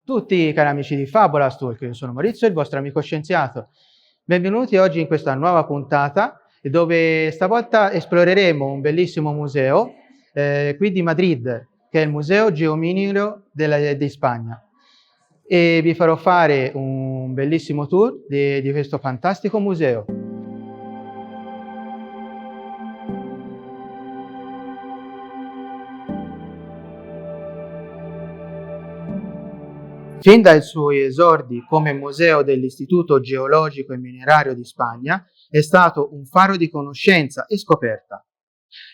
Tutti cari amici di Fabulous Talk, io sono Maurizio, il vostro amico scienziato. Benvenuti oggi in questa nuova puntata dove stavolta esploreremo un bellissimo museo qui di Madrid, che è il Museo Geominio di Spagna. E vi farò fare un bellissimo tour di questo fantastico museo. Fin dai suoi esordi come museo dell'Istituto Geologico e Minerario di Spagna, è stato un faro di conoscenza e scoperta.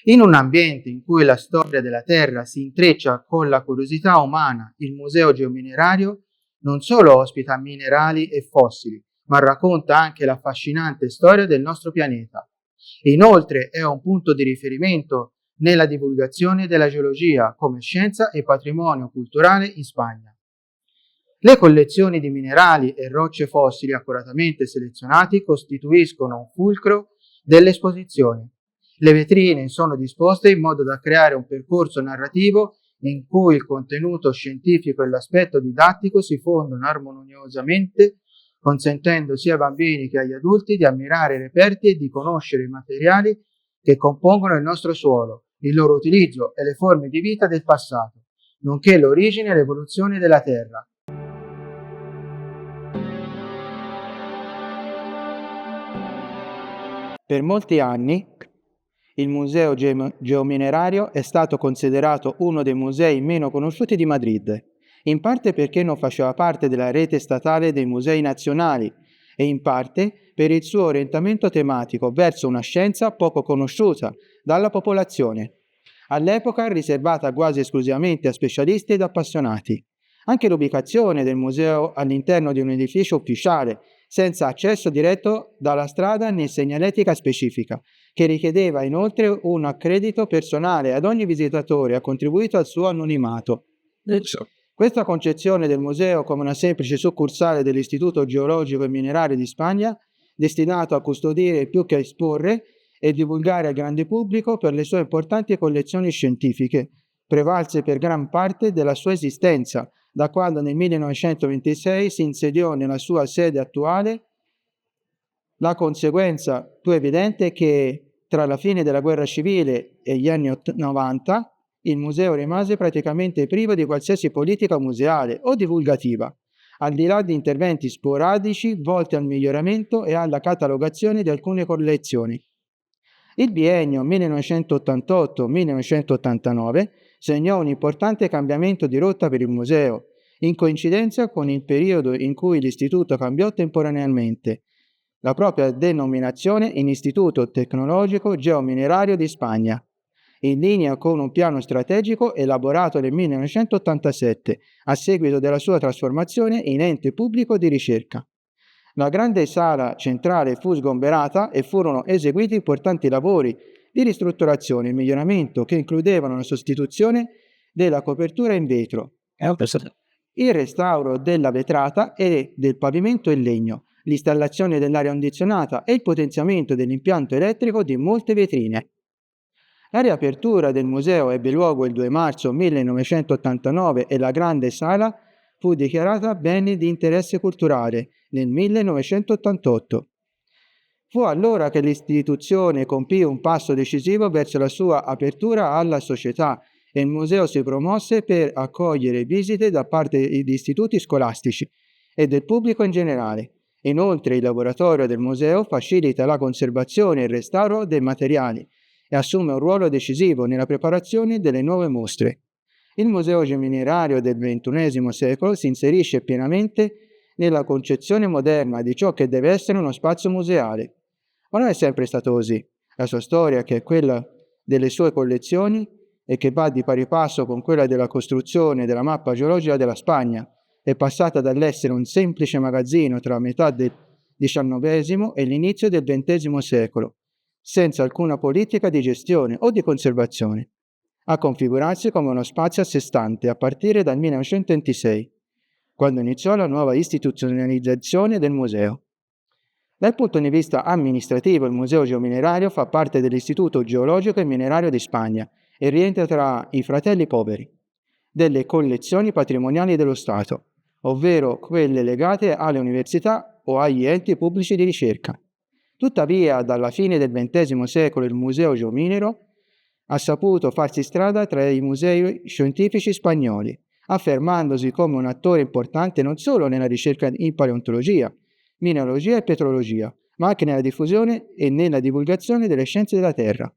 In un ambiente in cui la storia della Terra si intreccia con la curiosità umana, il Museo Geominerario non solo ospita minerali e fossili, ma racconta anche l'affascinante storia del nostro pianeta. Inoltre è un punto di riferimento nella divulgazione della geologia come scienza e patrimonio culturale in Spagna. Le collezioni di minerali e rocce fossili accuratamente selezionati costituiscono un fulcro dell'esposizione. Le vetrine sono disposte in modo da creare un percorso narrativo in cui il contenuto scientifico e l'aspetto didattico si fondono armoniosamente, consentendo sia ai bambini che agli adulti di ammirare i reperti e di conoscere i materiali che compongono il nostro suolo, il loro utilizzo e le forme di vita del passato, nonché l'origine e l'evoluzione della Terra. Per molti anni il Museo Geominerario è stato considerato uno dei musei meno conosciuti di Madrid, in parte perché non faceva parte della rete statale dei musei nazionali e in parte per il suo orientamento tematico verso una scienza poco conosciuta dalla popolazione, all'epoca riservata quasi esclusivamente a specialisti ed appassionati. Anche l'ubicazione del museo all'interno di un edificio ufficiale, senza accesso diretto dalla strada né segnaletica specifica, che richiedeva inoltre un accredito personale ad ogni visitatore, ha contribuito al suo anonimato. Questa concezione del museo come una semplice succursale dell'Istituto Geologico e Minerario di Spagna, destinato a custodire più che a esporre e divulgare al grande pubblico per le sue importanti collezioni scientifiche, prevalse per gran parte della sua esistenza, da quando nel 1926 si insediò nella sua sede attuale. La conseguenza più evidente è che tra la fine della guerra civile e gli anni 90 il museo rimase praticamente privo di qualsiasi politica museale o divulgativa, al di là di interventi sporadici volti al miglioramento e alla catalogazione di alcune collezioni. Il biennio 1988-1989 segnò un importante cambiamento di rotta per il museo, in coincidenza con il periodo in cui l'istituto cambiò temporaneamente la propria denominazione in Istituto Tecnologico Geominerario di Spagna, in linea con un piano strategico elaborato nel 1987 a seguito della sua trasformazione in ente pubblico di ricerca. La grande sala centrale fu sgomberata e furono eseguiti importanti lavori di ristrutturazione e miglioramento che includevano la sostituzione della copertura in vetro, il restauro della vetrata e del pavimento in legno, l'installazione dell'aria condizionata e il potenziamento dell'impianto elettrico di molte vetrine. La riapertura del museo ebbe luogo il 2 marzo 1989 e la grande sala fu dichiarata bene di interesse culturale nel 1988. Fu allora che l'istituzione compì un passo decisivo verso la sua apertura alla società e il museo si promosse per accogliere visite da parte di istituti scolastici e del pubblico in generale. Inoltre il laboratorio del museo facilita la conservazione e il restauro dei materiali e assume un ruolo decisivo nella preparazione delle nuove mostre. Il Museo Geominerario del XXI secolo si inserisce pienamente nella concezione moderna di ciò che deve essere uno spazio museale. Ma non è sempre stato così. La sua storia, che è quella delle sue collezioni e che va di pari passo con quella della costruzione della mappa geologica della Spagna, è passata dall'essere un semplice magazzino tra la metà del XIX e l'inizio del XX secolo, senza alcuna politica di gestione o di conservazione, a configurarsi come uno spazio a sé stante a partire dal 1926, quando iniziò la nuova istituzionalizzazione del museo. Dal punto di vista amministrativo, il Museo Geominerario fa parte dell'Istituto Geologico e Minerario di Spagna e rientra tra i fratelli poveri delle collezioni patrimoniali dello Stato. ovvero quelle legate alle università o agli enti pubblici di ricerca. Tuttavia, dalla fine del XX secolo il Museo Giominero ha saputo farsi strada tra i musei scientifici spagnoli, affermandosi come un attore importante non solo nella ricerca in paleontologia, mineralogia e petrologia, ma anche nella diffusione e nella divulgazione delle scienze della Terra.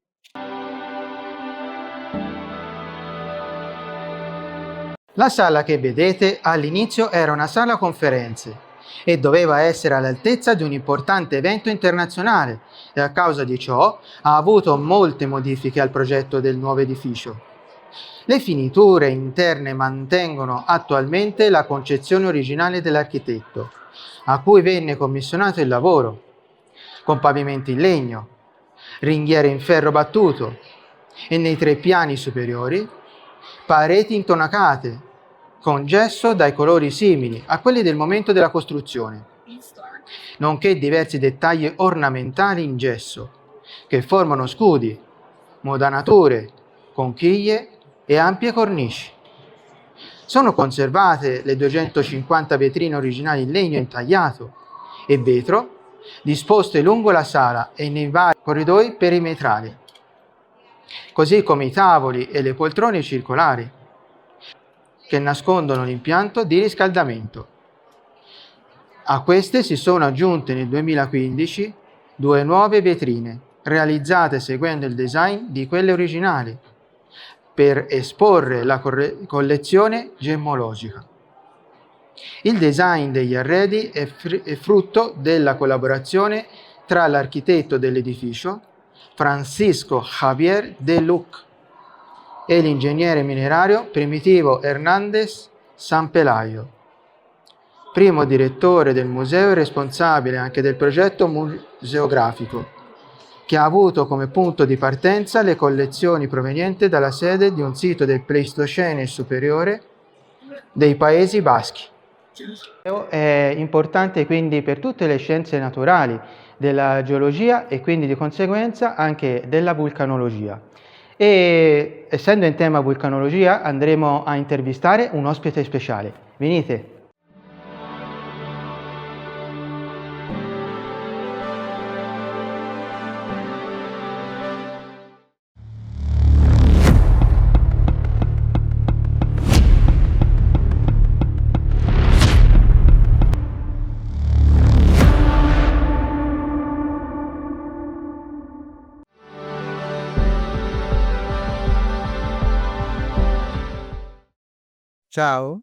La sala che vedete all'inizio era una sala conferenze e doveva essere all'altezza di un importante evento internazionale e a causa di ciò ha avuto molte modifiche al progetto del nuovo edificio. Le finiture interne mantengono attualmente la concezione originale dell'architetto, a cui venne commissionato il lavoro, con pavimenti in legno, ringhiere in ferro battuto e nei 3 piani superiori pareti intonacate con gesso dai colori simili a quelli del momento della costruzione, nonché diversi dettagli ornamentali in gesso che formano scudi, modanature, conchiglie e ampie cornici. Sono conservate le 250 vetrine originali in legno intagliato e vetro disposte lungo la sala e nei vari corridoi perimetrali, così come i tavoli e le poltrone circolari che nascondono l'impianto di riscaldamento. A queste si sono aggiunte nel 2015 2 nuove vetrine, realizzate seguendo il design di quelle originali, per esporre la collezione gemmologica. Il design degli arredi è frutto della collaborazione tra l'architetto dell'edificio, Francisco Javier de Luc, e l'ingegnere minerario Primitivo Hernández Sampelayo, primo direttore del museo e responsabile anche del progetto museografico, che ha avuto come punto di partenza le collezioni provenienti dalla sede di un sito del Pleistocene superiore dei Paesi Baschi. È importante quindi per tutte le scienze naturali, della geologia e quindi di conseguenza anche della vulcanologia. E essendo in tema vulcanologia andremo a intervistare un ospite speciale. Venite! Ciao,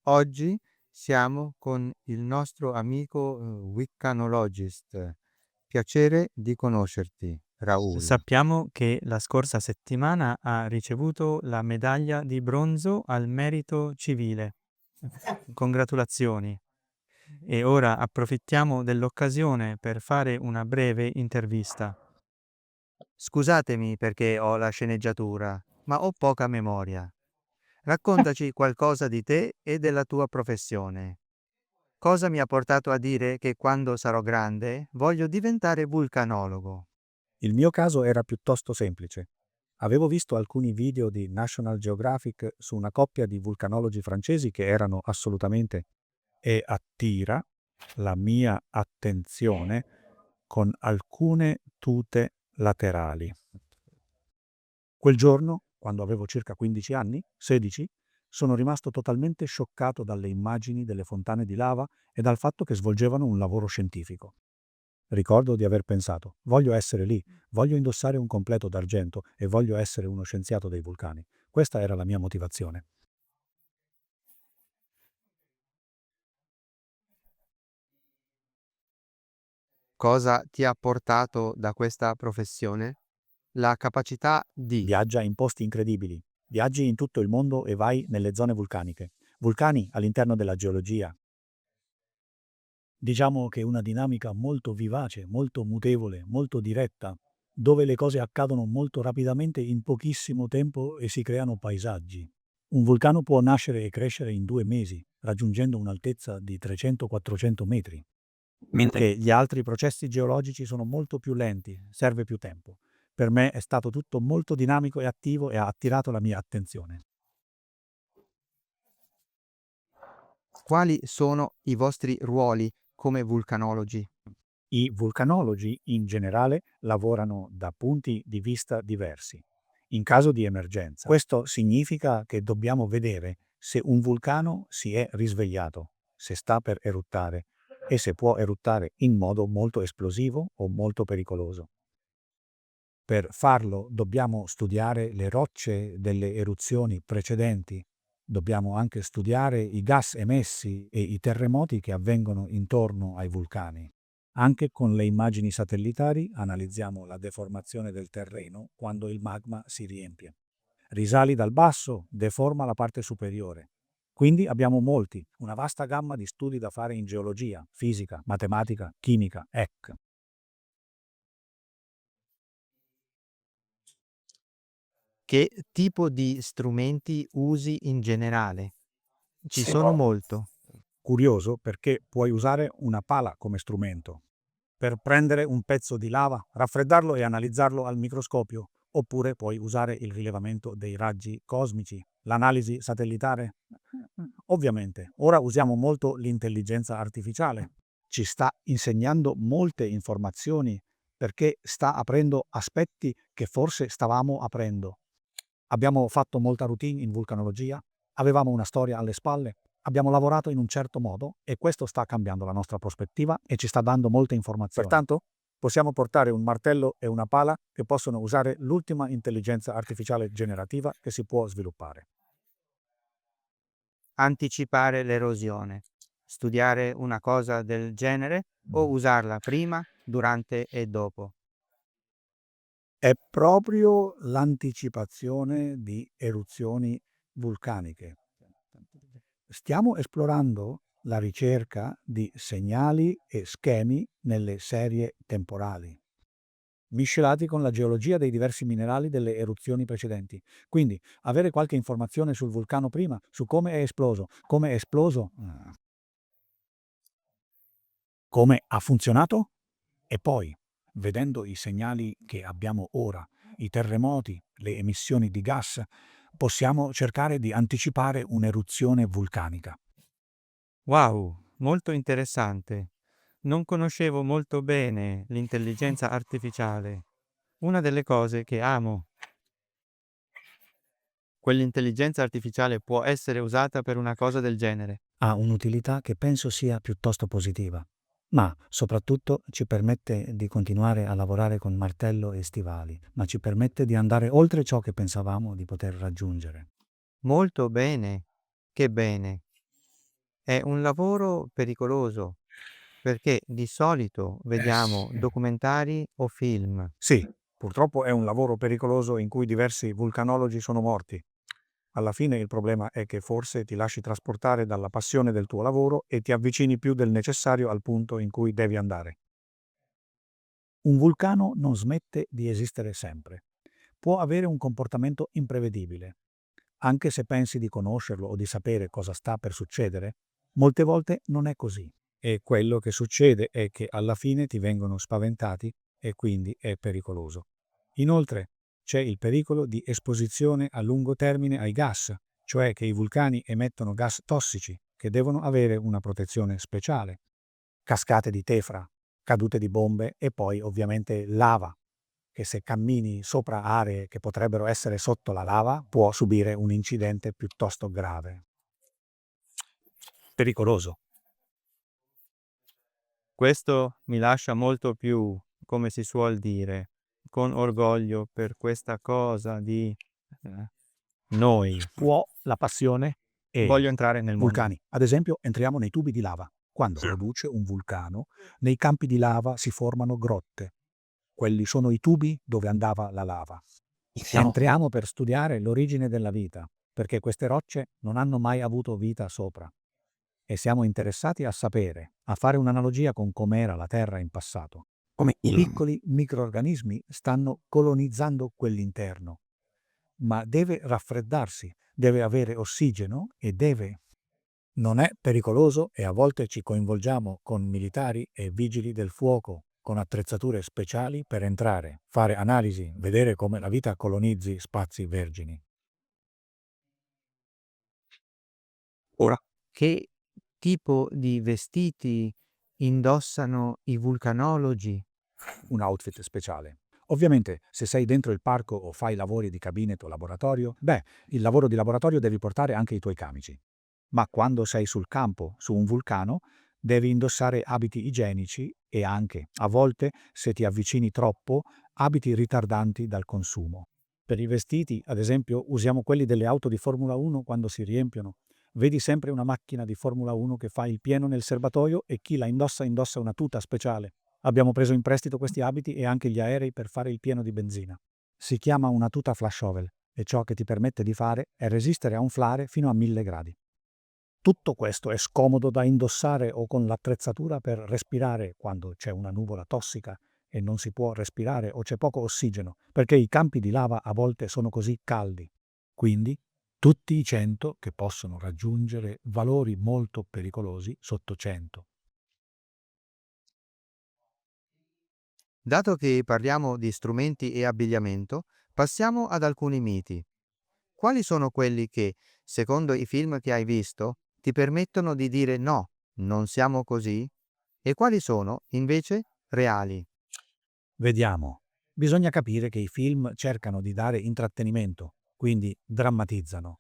oggi siamo con il nostro amico vulcanologist. Piacere di conoscerti, Raul. Sappiamo che la scorsa settimana ha ricevuto la medaglia di bronzo al merito civile. Congratulazioni. E ora approfittiamo dell'occasione per fare una breve intervista. Scusatemi perché ho la sceneggiatura, ma ho poca memoria. Raccontaci qualcosa di te e della tua professione. Cosa mi ha portato a dire che quando sarò grande voglio diventare vulcanologo? Il mio caso era piuttosto semplice. Avevo visto alcuni video di National Geographic su una coppia di vulcanologi francesi che erano assolutamente e attira la mia attenzione con alcune tute laterali. Quel giorno, quando avevo circa 15 anni, 16, sono rimasto totalmente scioccato dalle immagini delle fontane di lava e dal fatto che svolgevano un lavoro scientifico. Ricordo di aver pensato, voglio essere lì, voglio indossare un completo d'argento e voglio essere uno scienziato dei vulcani. Questa era la mia motivazione. Cosa ti ha portato da questa professione? La capacità di... Viaggia in posti incredibili, viaggi in tutto il mondo e vai nelle zone vulcaniche. Vulcani all'interno della geologia. Diciamo che è una dinamica molto vivace, molto mutevole, molto diretta, dove le cose accadono molto rapidamente in pochissimo tempo e si creano paesaggi. Un vulcano può nascere e crescere in 2 mesi, raggiungendo un'altezza di 300-400 metri. Mentre gli altri processi geologici sono molto più lenti, serve più tempo. Per me è stato tutto molto dinamico e attivo e ha attirato la mia attenzione. Quali sono i vostri ruoli come vulcanologi? I vulcanologi in generale lavorano da punti di vista diversi. In caso di emergenza, questo significa che dobbiamo vedere se un vulcano si è risvegliato, se sta per eruttare e se può eruttare in modo molto esplosivo o molto pericoloso. Per farlo dobbiamo studiare le rocce delle eruzioni precedenti, dobbiamo anche studiare i gas emessi e i terremoti che avvengono intorno ai vulcani. Anche con le immagini satellitari analizziamo la deformazione del terreno quando il magma si riempie. Risali dal basso, deforma la parte superiore. Quindi abbiamo una vasta gamma di studi da fare in geologia, fisica, matematica, chimica, ecc. Che tipo di strumenti usi in generale? Ci Sì. sono molto. Curioso perché puoi usare una pala come strumento per prendere un pezzo di lava, raffreddarlo e analizzarlo al microscopio, oppure puoi usare il rilevamento dei raggi cosmici, l'analisi satellitare. Ovviamente, ora usiamo molto l'intelligenza artificiale. Ci sta insegnando molte informazioni perché sta aprendo aspetti che forse stavamo aprendo. Abbiamo fatto molta routine in vulcanologia, avevamo una storia alle spalle, abbiamo lavorato in un certo modo e questo sta cambiando la nostra prospettiva e ci sta dando molte informazioni. Pertanto, possiamo portare un martello e una pala che possono usare l'ultima intelligenza artificiale generativa che si può sviluppare. Anticipare l'erosione. Studiare una cosa del genere o usarla prima, durante e dopo? È proprio l'anticipazione di eruzioni vulcaniche. Stiamo esplorando la ricerca di segnali e schemi nelle serie temporali, miscelati con la geologia dei diversi minerali delle eruzioni precedenti. Quindi avere qualche informazione sul vulcano prima, su come è esploso, come ha funzionato e poi, vedendo i segnali che abbiamo ora, i terremoti, le emissioni di gas, possiamo cercare di anticipare un'eruzione vulcanica. Wow, molto interessante. Non conoscevo molto bene l'intelligenza artificiale. Una delle cose che amo. Quell'intelligenza artificiale può essere usata per una cosa del genere. Ha un'utilità che penso sia piuttosto positiva, ma soprattutto ci permette di continuare a lavorare con martello e stivali, ma ci permette di andare oltre ciò che pensavamo di poter raggiungere. Molto bene. Che bene. È un lavoro pericoloso perché di solito vediamo Sì. documentari o film. Sì, purtroppo è un lavoro pericoloso in cui diversi vulcanologi sono morti. Alla fine il problema è che forse ti lasci trasportare dalla passione del tuo lavoro e ti avvicini più del necessario al punto in cui devi andare. Un vulcano non smette di esistere sempre. Può avere un comportamento imprevedibile. Anche se pensi di conoscerlo o di sapere cosa sta per succedere, molte volte non è così. E quello che succede è che alla fine ti vengono spaventati e quindi è pericoloso. Inoltre, c'è il pericolo di esposizione a lungo termine ai gas, cioè che i vulcani emettono gas tossici che devono avere una protezione speciale. Cascate di tefra, cadute di bombe e poi ovviamente lava, che se cammini sopra aree che potrebbero essere sotto la lava può subire un incidente piuttosto grave. Pericoloso. Questo mi lascia molto più, come si suol dire, con orgoglio per questa cosa di noi. Può la passione e Voglio entrare nel mondo. vulcani. Ad esempio, entriamo nei tubi di lava. Quando produce un vulcano, nei campi di lava si formano grotte. Quelli sono i tubi dove andava la lava. Entriamo per studiare l'origine della vita, perché queste rocce non hanno mai avuto vita sopra. E siamo interessati a sapere, a fare un'analogia con com'era la Terra in passato. Piccoli microrganismi stanno colonizzando quell'interno, ma deve raffreddarsi, deve avere ossigeno e deve. Non è pericoloso e a volte ci coinvolgiamo con militari e vigili del fuoco, con attrezzature speciali per entrare, fare analisi, vedere come la vita colonizzi spazi vergini. Che tipo di vestiti indossano i vulcanologi? Un outfit speciale. Ovviamente, se sei dentro il parco o fai lavori di gabinetto o laboratorio, il lavoro di laboratorio devi portare anche i tuoi camici. Ma quando sei sul campo, su un vulcano, devi indossare abiti igienici e anche, a volte, se ti avvicini troppo, abiti ritardanti dal consumo. Per i vestiti, ad esempio, usiamo quelli delle auto di Formula 1 quando si riempiono. Vedi sempre una macchina di Formula 1 che fa il pieno nel serbatoio e chi la indossa una tuta speciale. Abbiamo preso in prestito questi abiti e anche gli aerei per fare il pieno di benzina. Si chiama una tuta flashover e ciò che ti permette di fare è resistere a un flare fino a 1000 gradi. Tutto questo è scomodo da indossare o con l'attrezzatura per respirare quando c'è una nuvola tossica e non si può respirare o c'è poco ossigeno, perché i campi di lava a volte sono così caldi. Quindi, tutti i 100 che possono raggiungere valori molto pericolosi sotto 100. Dato che parliamo di strumenti e abbigliamento, passiamo ad alcuni miti. Quali sono quelli che, secondo i film che hai visto, ti permettono di dire no, non siamo così? E quali sono, invece, reali? Vediamo. Bisogna capire che i film cercano di dare intrattenimento, quindi drammatizzano.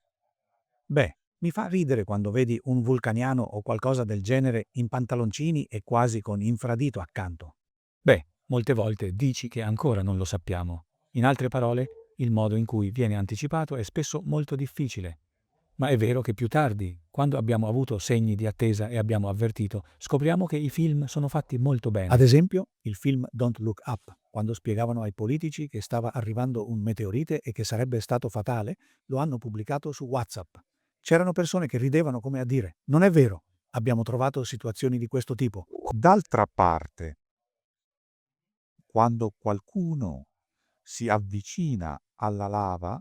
Mi fa ridere quando vedi un vulcaniano o qualcosa del genere in pantaloncini e quasi con infradito accanto. Molte volte dici che ancora non lo sappiamo. In altre parole, il modo in cui viene anticipato è spesso molto difficile. Ma è vero che più tardi, quando abbiamo avuto segni di attesa e abbiamo avvertito, scopriamo che i film sono fatti molto bene. Ad esempio, il film Don't Look Up, quando spiegavano ai politici che stava arrivando un meteorite e che sarebbe stato fatale, lo hanno pubblicato su WhatsApp. C'erano persone che ridevano come a dire: non è vero, abbiamo trovato situazioni di questo tipo. D'altra parte, quando qualcuno si avvicina alla lava,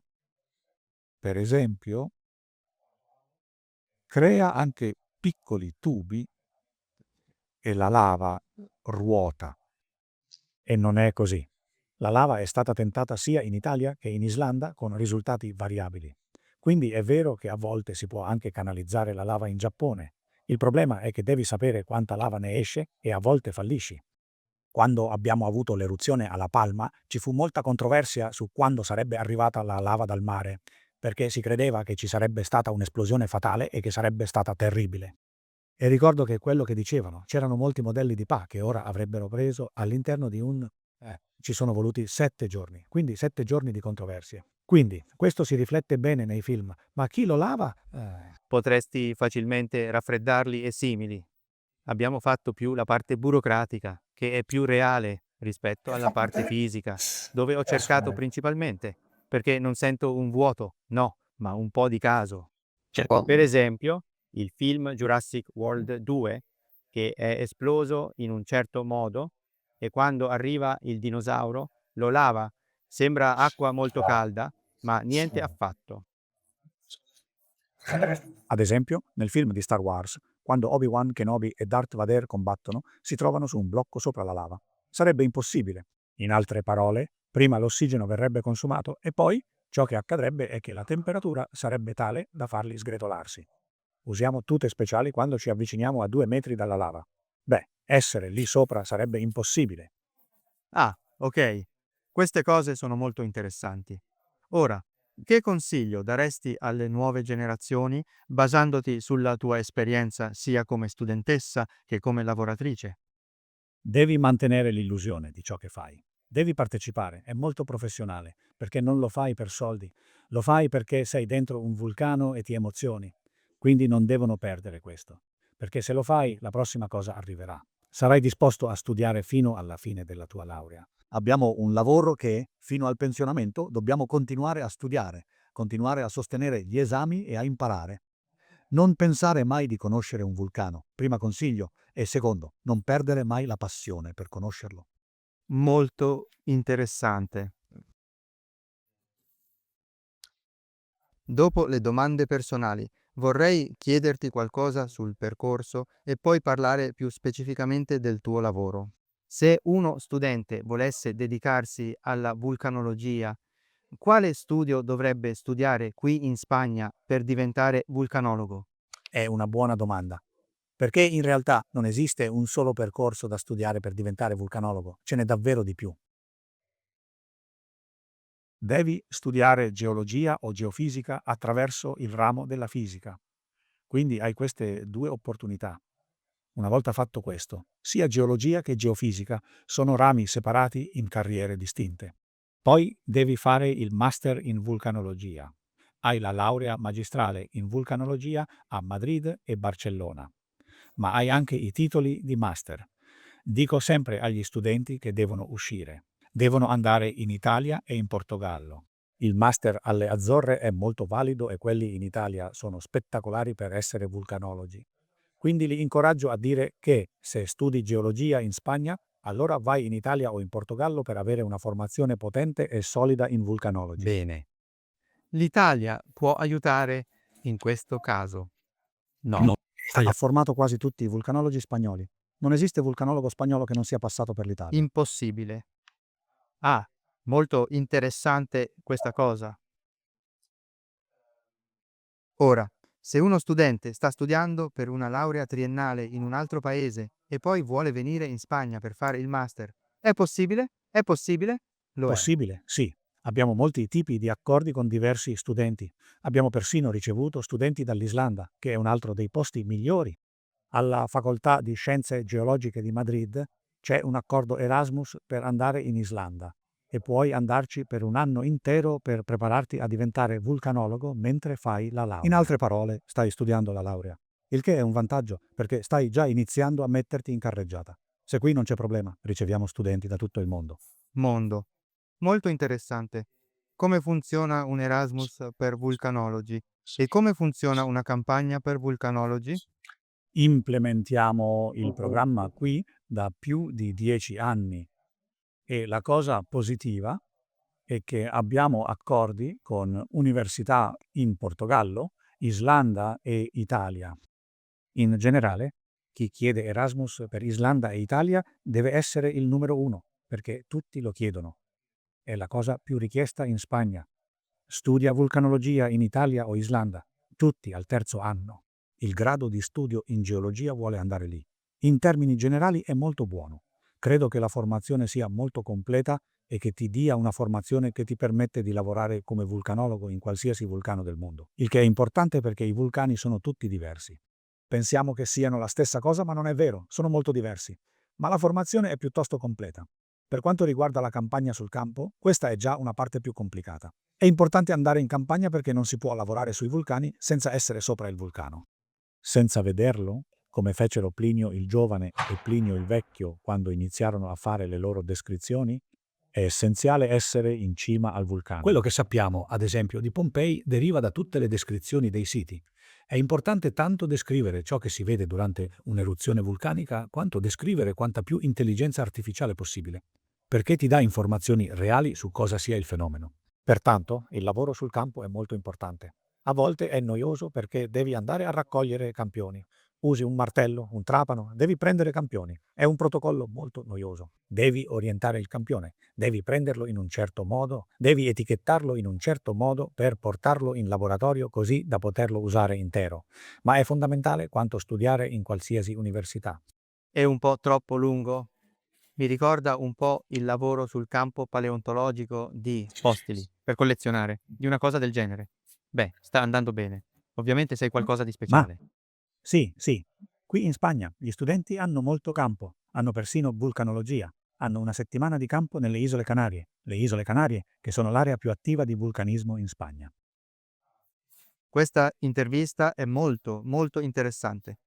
per esempio, crea anche piccoli tubi e la lava ruota. E non è così. La lava è stata tentata sia in Italia che in Islanda con risultati variabili. Quindi è vero che a volte si può anche canalizzare la lava in Giappone. Il problema è che devi sapere quanta lava ne esce e a volte fallisci. Quando abbiamo avuto l'eruzione alla Palma, ci fu molta controversia su quando sarebbe arrivata la lava dal mare, perché si credeva che ci sarebbe stata un'esplosione fatale e che sarebbe stata terribile. E ricordo che quello che dicevano, c'erano molti modelli di PA che ora avrebbero preso all'interno di un... ci sono voluti 7 giorni, quindi 7 giorni di controversie. Quindi, questo si riflette bene nei film, ma chi lo lava? Potresti facilmente raffreddarli e simili. Abbiamo fatto più la parte burocratica, che è più reale rispetto alla parte fisica, dove ho cercato principalmente, perché non sento un vuoto, no, ma un po' di caso. Per esempio, il film Jurassic World 2, che è esploso in un certo modo e quando arriva il dinosauro lo lava, sembra acqua molto calda, ma niente affatto. Ad esempio, nel film di Star Wars, quando Obi-Wan Kenobi e Darth Vader combattono, si trovano su un blocco sopra la lava. Sarebbe impossibile. In altre parole, prima l'ossigeno verrebbe consumato e poi ciò che accadrebbe è che la temperatura sarebbe tale da farli sgretolarsi. Usiamo tute speciali quando ci avviciniamo a 2 metri dalla lava. Essere lì sopra sarebbe impossibile. Ah, ok. Queste cose sono molto interessanti. Ora, che consiglio daresti alle nuove generazioni basandoti sulla tua esperienza sia come studentessa che come lavoratrice? Devi mantenere l'illusione di ciò che fai. Devi partecipare, è molto professionale, perché non lo fai per soldi, lo fai perché sei dentro un vulcano e ti emozioni. Quindi non devono perdere questo, perché se lo fai la prossima cosa arriverà. Sarai disposto a studiare fino alla fine della tua laurea. Abbiamo un lavoro che, fino al pensionamento, dobbiamo continuare a studiare, continuare a sostenere gli esami e a imparare. Non pensare mai di conoscere un vulcano, prima consiglio, e secondo, non perdere mai la passione per conoscerlo. Molto interessante. Dopo le domande personali, vorrei chiederti qualcosa sul percorso e poi parlare più specificamente del tuo lavoro. Se uno studente volesse dedicarsi alla vulcanologia, quale studio dovrebbe studiare qui in Spagna per diventare vulcanologo? È una buona domanda. Perché in realtà non esiste un solo percorso da studiare per diventare vulcanologo, ce n'è davvero di più. Devi studiare geologia o geofisica attraverso il ramo della fisica. Quindi hai queste due opportunità. Una volta fatto questo, sia geologia che geofisica sono rami separati in carriere distinte. Poi devi fare il master in vulcanologia. Hai la laurea magistrale in vulcanologia a Madrid e Barcellona, ma hai anche i titoli di master. Dico sempre agli studenti che devono uscire. Devono andare in Italia e in Portogallo. Il master alle Azzorre è molto valido e quelli in Italia sono spettacolari per essere vulcanologi. Quindi li incoraggio a dire che se studi geologia in Spagna, allora vai in Italia o in Portogallo per avere una formazione potente e solida in vulcanology. Bene. L'Italia può aiutare in questo caso? No. No. Ha formato quasi tutti i vulcanologi spagnoli. Non esiste vulcanologo spagnolo che non sia passato per l'Italia. Impossibile. Ah, molto interessante questa cosa. Ora, se uno studente sta studiando per una laurea triennale in un altro paese e poi vuole venire in Spagna per fare il master, è possibile? È possibile? Lo è. Possibile, sì. Abbiamo molti tipi di accordi con diversi studenti. Abbiamo persino ricevuto studenti dall'Islanda, che è un altro dei posti migliori. Alla Facoltà di Scienze Geologiche di Madrid c'è un accordo Erasmus per andare in Islanda e puoi andarci per un anno intero per prepararti a diventare vulcanologo mentre fai la laurea. In altre parole, stai studiando la laurea, il che è un vantaggio perché stai già iniziando a metterti in carreggiata. Se qui non c'è problema, riceviamo studenti da tutto il mondo. Mondo. Molto interessante. Come funziona un Erasmus per vulcanologi? E come funziona una campagna per vulcanologi? Implementiamo il programma qui da più di 10 anni e la cosa positiva è che abbiamo accordi con università in Portogallo, Islanda e Italia. In generale, chi chiede Erasmus per Islanda e Italia deve essere il numero 1, perché tutti lo chiedono. È la cosa più richiesta in Spagna. Studia vulcanologia in Italia o Islanda, tutti al terzo anno. Il grado di studio in geologia vuole andare lì. In termini generali è molto buono. Credo che la formazione sia molto completa e che ti dia una formazione che ti permette di lavorare come vulcanologo in qualsiasi vulcano del mondo. Il che è importante perché i vulcani sono tutti diversi. Pensiamo che siano la stessa cosa, ma non è vero, sono molto diversi. Ma la formazione è piuttosto completa. Per quanto riguarda la campagna sul campo, questa è già una parte più complicata. È importante andare in campagna perché non si può lavorare sui vulcani senza essere sopra il vulcano. Senza vederlo, come fecero Plinio il Giovane e Plinio il Vecchio quando iniziarono a fare le loro descrizioni, è essenziale essere in cima al vulcano. Quello che sappiamo, ad esempio, di Pompei deriva da tutte le descrizioni dei siti. È importante tanto descrivere ciò che si vede durante un'eruzione vulcanica quanto descrivere quanta più intelligenza artificiale possibile, perché ti dà informazioni reali su cosa sia il fenomeno. Pertanto, il lavoro sul campo è molto importante. A volte è noioso perché devi andare a raccogliere campioni. Usi un martello, un trapano, devi prendere campioni. È un protocollo molto noioso. Devi orientare il campione, devi prenderlo in un certo modo, devi etichettarlo in un certo modo per portarlo in laboratorio così da poterlo usare intero. Ma è fondamentale quanto studiare in qualsiasi università. È un po' troppo lungo? Mi ricorda un po' il lavoro sul campo paleontologico di Postili, per collezionare, di una cosa del genere. Beh, sta andando bene. Ovviamente sei qualcosa di Ma speciale. sì, qui in Spagna gli studenti hanno molto campo, hanno persino vulcanologia, hanno una settimana di campo nelle Isole Canarie, le Isole Canarie che sono l'area più attiva di vulcanismo in Spagna. Questa intervista è molto, molto interessante.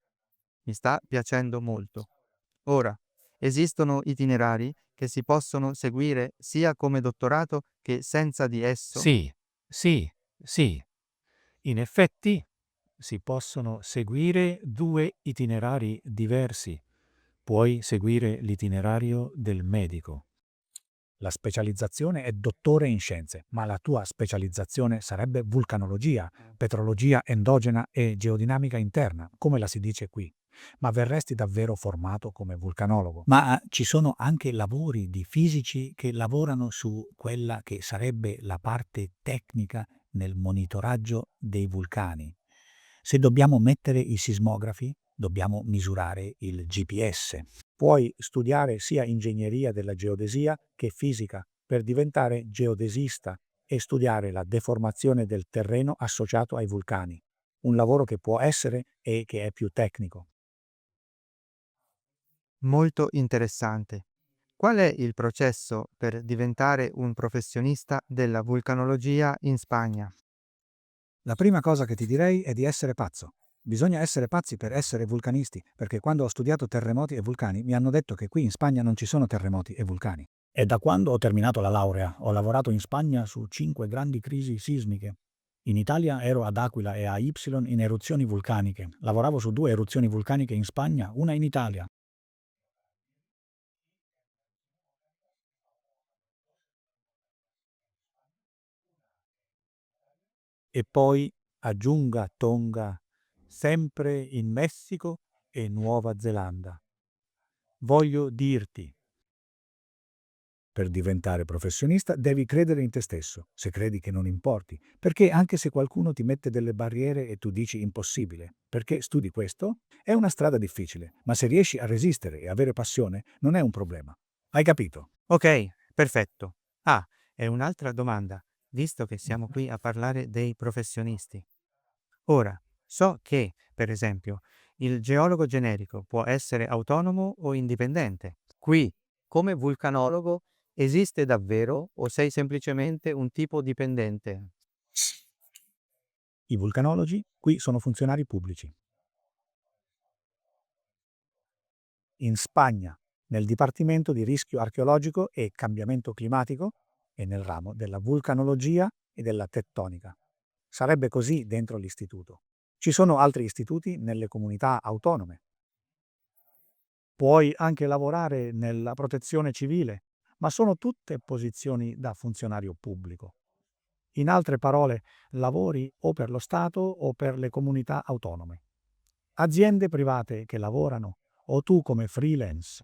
Mi sta piacendo molto. Ora, esistono itinerari che si possono seguire sia come dottorato che senza di esso? Sì. In effetti si possono seguire due itinerari diversi. Puoi seguire l'itinerario del medico. La specializzazione è dottore in scienze, ma la tua specializzazione sarebbe vulcanologia, petrologia endogena e geodinamica interna, come la si dice qui. Ma verresti davvero formato come vulcanologo. Ma ci sono anche lavori di fisici che lavorano su quella che sarebbe la parte tecnica nel monitoraggio dei vulcani. Se dobbiamo mettere i sismografi, Dobbiamo misurare il GPS. Puoi studiare sia ingegneria della geodesia che fisica per diventare geodesista e studiare la deformazione del terreno associato ai vulcani. Un lavoro che può essere e che è più tecnico. Molto interessante. Qual è il processo per diventare un professionista della vulcanologia in Spagna? La prima cosa che ti direi è di essere pazzo. Bisogna essere pazzi per essere vulcanisti, perché quando ho studiato terremoti e vulcani mi hanno detto che qui in Spagna non ci sono terremoti e vulcani. E da quando ho terminato la laurea ho lavorato in Spagna su 5 grandi crisi sismiche. In Italia ero ad Aquila e a Y in eruzioni vulcaniche. Lavoravo su 2 eruzioni vulcaniche in Spagna, una in Italia. E poi aggiunga Tonga, sempre in Messico e Nuova Zelanda. Voglio dirti, per diventare professionista devi credere in te stesso, se credi che non importi, perché anche se qualcuno ti mette delle barriere e tu dici impossibile, perché studi questo, è una strada difficile, ma se riesci a resistere e avere passione, non è un problema. Hai capito? Ok, perfetto. Ah, e un'altra domanda, visto che siamo qui a parlare dei professionisti. Ora, so che, per esempio, il geologo generico può essere autonomo o indipendente. Qui, come vulcanologo, esiste davvero o sei semplicemente un tipo dipendente? I vulcanologi qui sono funzionari pubblici. In Spagna, nel Dipartimento di Rischio Archeologico e Cambiamento Climatico e nel ramo della vulcanologia e della tettonica. Sarebbe così dentro l'istituto. Ci sono altri istituti nelle comunità autonome. Puoi anche lavorare nella protezione civile, ma sono tutte posizioni da funzionario pubblico. In altre parole, lavori o per lo Stato o per le comunità autonome. Aziende private che lavorano o tu come freelance.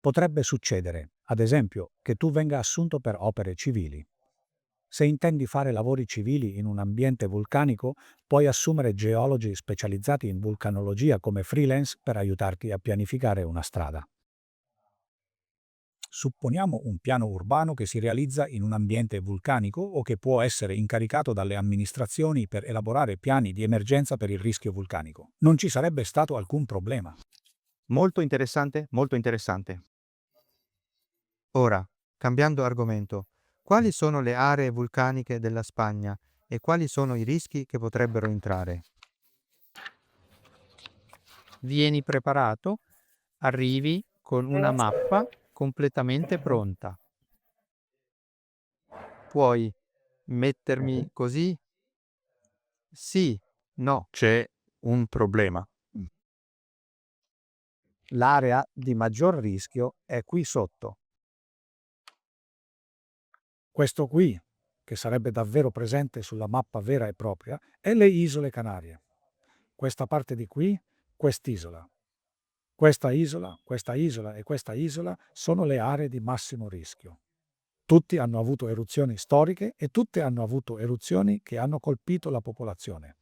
Potrebbe succedere, ad esempio, che tu venga assunto per opere civili. Se intendi fare lavori civili in un ambiente vulcanico, puoi assumere geologi specializzati in vulcanologia come freelance per aiutarti a pianificare una strada. Supponiamo un piano urbano che si realizza in un ambiente vulcanico o che può essere incaricato dalle amministrazioni per elaborare piani di emergenza per il rischio vulcanico. Non ci sarebbe stato alcun problema. Molto interessante, molto interessante. Ora, cambiando argomento, quali sono le aree vulcaniche della Spagna e quali sono i rischi che potrebbero entrare? Vieni preparato, arrivi con una mappa completamente pronta. Puoi mettermi così? Sì, no. C'è un problema. L'area di maggior rischio è qui sotto. Questo qui, che sarebbe davvero presente sulla mappa vera e propria, è le Isole Canarie. Questa parte di qui, quest'isola. Questa isola e questa isola sono le aree di massimo rischio. Tutti hanno avuto eruzioni storiche e tutte hanno avuto eruzioni che hanno colpito la popolazione.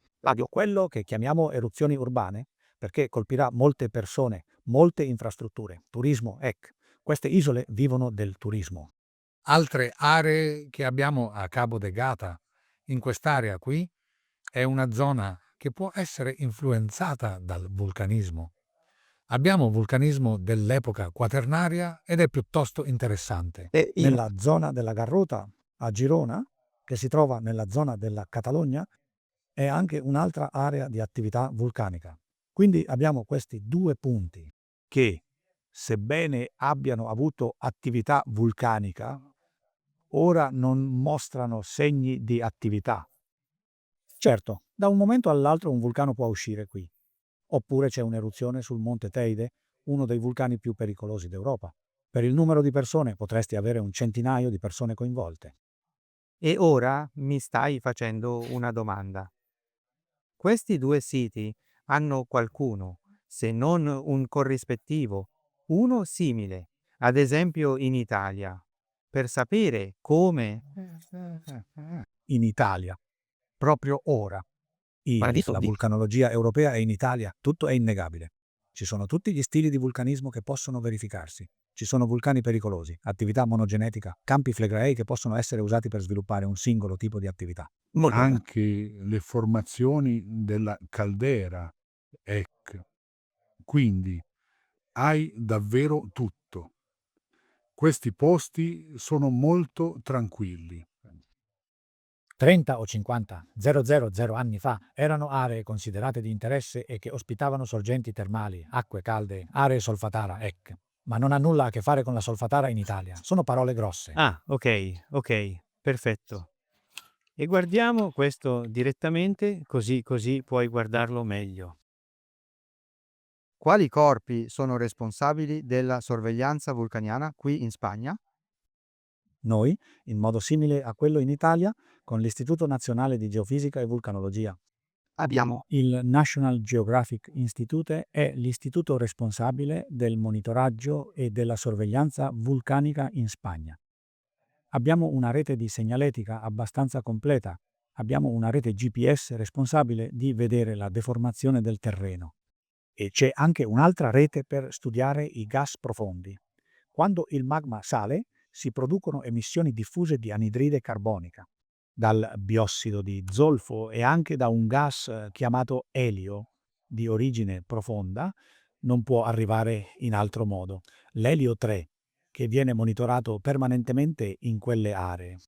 Quello che chiamiamo eruzioni urbane, perché colpirà molte persone, molte infrastrutture, turismo, Queste isole vivono del turismo. Altre aree che abbiamo a Cabo de Gata, in quest'area qui, è una zona che può essere influenzata dal vulcanismo. Abbiamo vulcanismo dell'epoca quaternaria ed è piuttosto interessante. Nella zona della Garrota, a Girona, che si trova nella zona della Catalogna, è anche un'altra area di attività vulcanica. Quindi abbiamo questi 2 punti che, sebbene abbiano avuto attività vulcanica, ora non mostrano segni di attività. Certo, da un momento all'altro un vulcano può uscire qui. Oppure c'è un'eruzione sul Monte Teide, uno dei vulcani più pericolosi d'Europa. Per il numero di persone potresti avere un centinaio di persone coinvolte. E ora mi stai facendo una domanda. Questi due siti hanno qualcuno, se non un corrispettivo, uno simile, ad esempio in Italia, per sapere come. In Italia, proprio ora. La vulcanologia europea e in Italia tutto è innegabile. Ci sono tutti gli stili di vulcanismo che possono verificarsi. Ci sono vulcani pericolosi, attività monogenetica, campi flegrei che possono essere usati per sviluppare un singolo tipo di attività. Anche le formazioni della caldera, ecco. Quindi hai davvero tutto. Questi posti sono molto tranquilli. 30 o 50, 000 anni fa, erano aree considerate di interesse e che ospitavano sorgenti termali, acque calde, aree solfatara, ec. Ma non ha nulla a che fare con la solfatara in Italia. Sono parole grosse. Ah, ok, perfetto. E guardiamo questo direttamente, così puoi guardarlo meglio. Quali corpi sono responsabili della sorveglianza vulcaniana qui in Spagna? Noi, in modo simile a quello in Italia, con l'Istituto Nazionale di Geofisica e Vulcanologia. Abbiamo Il National Geographic Institute è l'istituto responsabile del monitoraggio e della sorveglianza vulcanica in Spagna. Abbiamo una rete di segnaletica abbastanza completa. Abbiamo una rete GPS responsabile di vedere la deformazione del terreno. E c'è anche un'altra rete per studiare i gas profondi. Quando il magma sale, si producono emissioni diffuse di anidride carbonica, dal biossido di zolfo e anche da un gas chiamato elio, di origine profonda, non può arrivare in altro modo. L'elio 3, che viene monitorato permanentemente in quelle aree,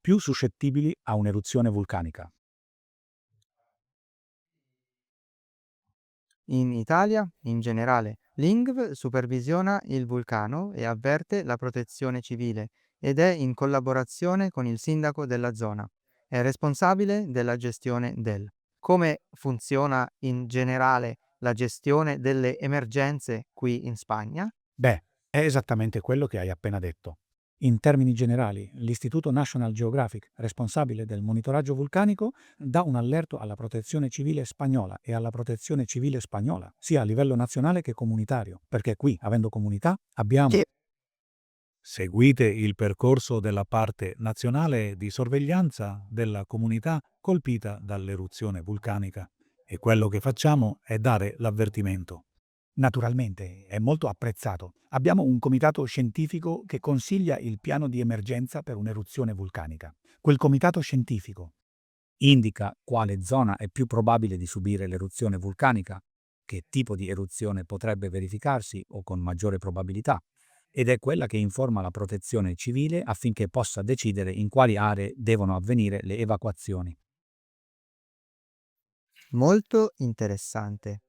più suscettibili a un'eruzione vulcanica. in Italia, in generale, l'INGV supervisiona il vulcano e avverte la protezione civile ed è in collaborazione con il sindaco della zona. È responsabile della gestione del. Come funziona in generale la gestione delle emergenze qui in Spagna? Beh, è esattamente quello che hai appena detto. In termini generali, l'Istituto National Geographic, responsabile del monitoraggio vulcanico, dà un allerto alla Protezione Civile spagnola e alla Protezione Civile spagnola, sia a livello nazionale che comunitario, perché qui, avendo comunità, abbiamo... Che- Seguite il percorso della parte nazionale di sorveglianza della comunità colpita dall'eruzione vulcanica e quello che facciamo è dare l'avvertimento. Naturalmente è molto apprezzato. Abbiamo un comitato scientifico che consiglia il piano di emergenza per un'eruzione vulcanica. Quel comitato scientifico indica quale zona è più probabile di subire l'eruzione vulcanica, che tipo di eruzione potrebbe verificarsi o con maggiore probabilità, ed è quella che informa la protezione civile affinché possa decidere in quali aree devono avvenire le evacuazioni. Molto interessante.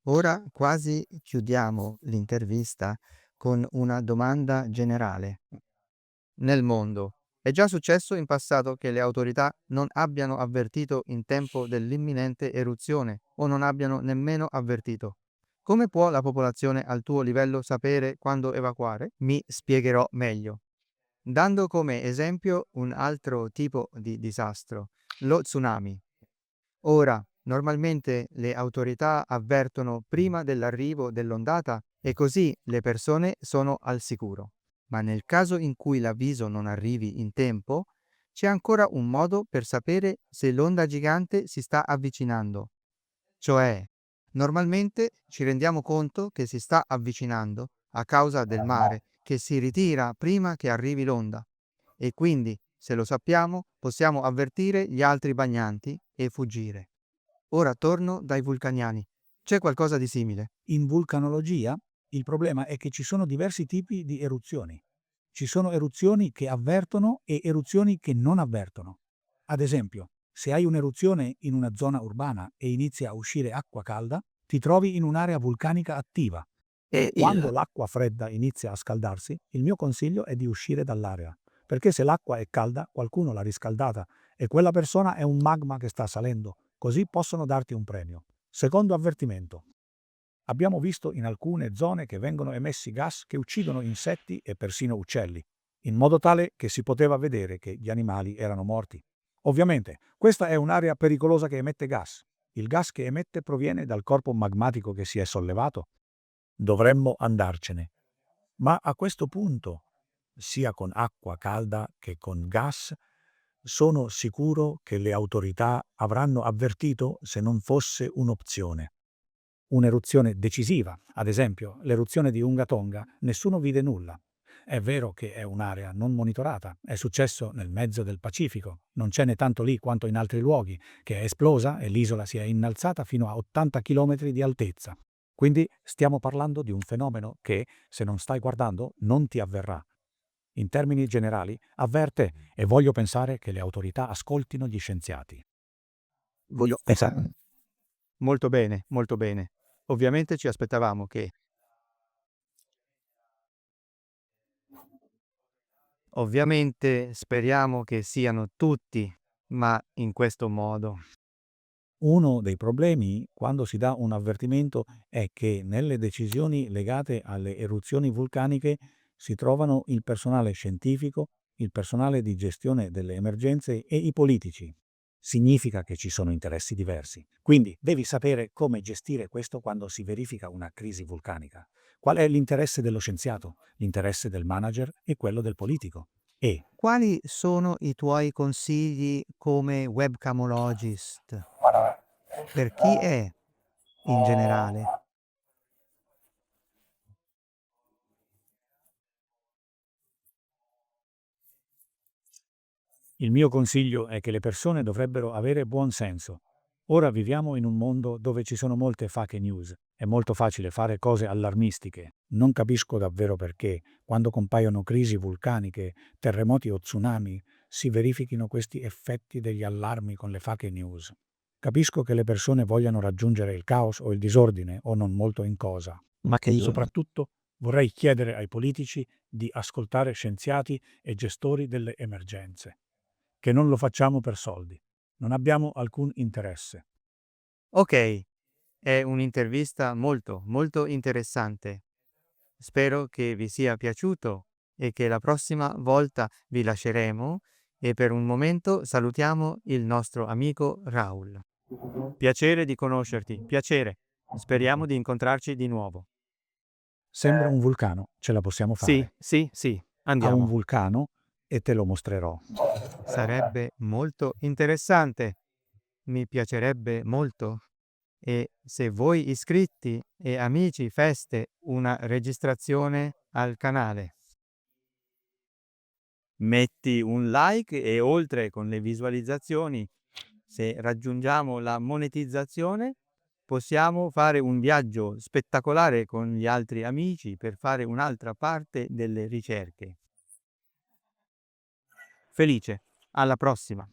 Ora quasi chiudiamo l'intervista con una domanda generale. Nel mondo, è già successo in passato che le autorità non abbiano avvertito in tempo dell'imminente eruzione o non abbiano nemmeno avvertito? Come può la popolazione al tuo livello sapere quando evacuare? Mi spiegherò meglio. Dando come esempio un altro tipo di disastro, lo tsunami. Ora, normalmente le autorità avvertono prima dell'arrivo dell'ondata e così le persone sono al sicuro. Ma nel caso in cui l'avviso non arrivi in tempo, c'è ancora un modo per sapere se l'onda gigante si sta avvicinando. Cioè, normalmente ci rendiamo conto che si sta avvicinando a causa del mare che si ritira prima che arrivi l'onda e quindi, se lo sappiamo, possiamo avvertire gli altri bagnanti e fuggire. Ora torno dai vulcaniani. C'è qualcosa di simile? In vulcanologia, il problema è che ci sono diversi tipi di eruzioni. Ci sono eruzioni che avvertono e eruzioni che non avvertono. Ad esempio, se hai un'eruzione in una zona urbana e inizia a uscire acqua calda, ti trovi in un'area vulcanica attiva. E Quando l'acqua fredda inizia a scaldarsi, il mio consiglio è di uscire dall'area, perché se l'acqua è calda, qualcuno l'ha riscaldata e quella persona è un magma che sta salendo, così possono darti un premio. Secondo avvertimento. Abbiamo visto in alcune zone che vengono emessi gas che uccidono insetti e persino uccelli, in modo tale che si poteva vedere che gli animali erano morti. Ovviamente, questa è un'area pericolosa che emette gas. Il gas che emette proviene dal corpo magmatico che si è sollevato. Dovremmo andarcene. Ma a questo punto, sia con acqua calda che con gas, sono sicuro che le autorità avranno avvertito se non fosse un'opzione. Un'eruzione decisiva, ad esempio l'eruzione di Unga Tonga, nessuno vide nulla. È vero che è un'area non monitorata, è successo nel mezzo del Pacifico, non ce n'è tanto lì quanto in altri luoghi, che è esplosa e l'isola si è innalzata fino a 80 km di altezza. Quindi stiamo parlando di un fenomeno che, se non stai guardando, non ti avverrà. In termini generali, avverte e voglio pensare che le autorità ascoltino gli scienziati. Voglio pensare. Molto bene, molto bene. Ovviamente ci aspettavamo che... Ovviamente speriamo che siano tutti, ma in questo modo. Uno dei problemi quando si dà un avvertimento è che nelle decisioni legate alle eruzioni vulcaniche si trovano il personale scientifico, il personale di gestione delle emergenze e i politici. Significa che ci sono interessi diversi. Quindi devi sapere come gestire questo quando si verifica una crisi vulcanica. Qual è l'interesse dello scienziato, l'interesse del manager e quello del politico? E Quali sono i tuoi consigli come webcamologist? Per chi è in generale? il mio consiglio è che le persone dovrebbero avere buon senso. Ora viviamo in un mondo dove ci sono molte fake news. È molto facile fare cose allarmistiche. Non capisco davvero perché, quando compaiono crisi vulcaniche, terremoti o tsunami, si verifichino questi effetti degli allarmi con le fake news. Capisco che le persone vogliano raggiungere il caos o il disordine o non molto in cosa. Ma che Soprattutto vorrei chiedere ai politici di ascoltare scienziati e gestori delle emergenze, che non lo facciamo per soldi. Non abbiamo alcun interesse. Ok, è un'intervista molto, molto interessante. Spero che vi sia piaciuto e che la prossima volta vi lasceremo e per un momento salutiamo il nostro amico Raul. Piacere di conoscerti, piacere. Speriamo di incontrarci di nuovo. Sembra un vulcano, ce la possiamo Sì, fare. sì, A un andiamo. vulcano e te lo mostrerò. Sarebbe molto interessante. Mi piacerebbe molto. E se voi iscritti e amici feste una registrazione al canale. Metti un like e oltre con le visualizzazioni, se raggiungiamo la monetizzazione, possiamo fare un viaggio spettacolare con gli altri amici per fare un'altra parte delle ricerche. Felice, alla prossima!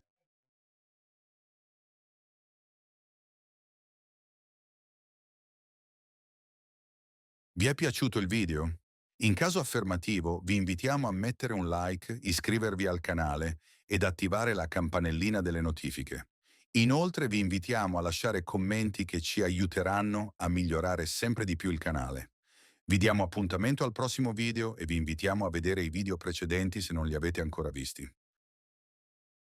Vi è piaciuto il video? In caso affermativo, vi invitiamo a mettere un like, iscrivervi al canale ed attivare la campanellina delle notifiche. Inoltre vi invitiamo a lasciare commenti che ci aiuteranno a migliorare sempre di più il canale. Vi diamo appuntamento al prossimo video e vi invitiamo a vedere i video precedenti se non li avete ancora visti.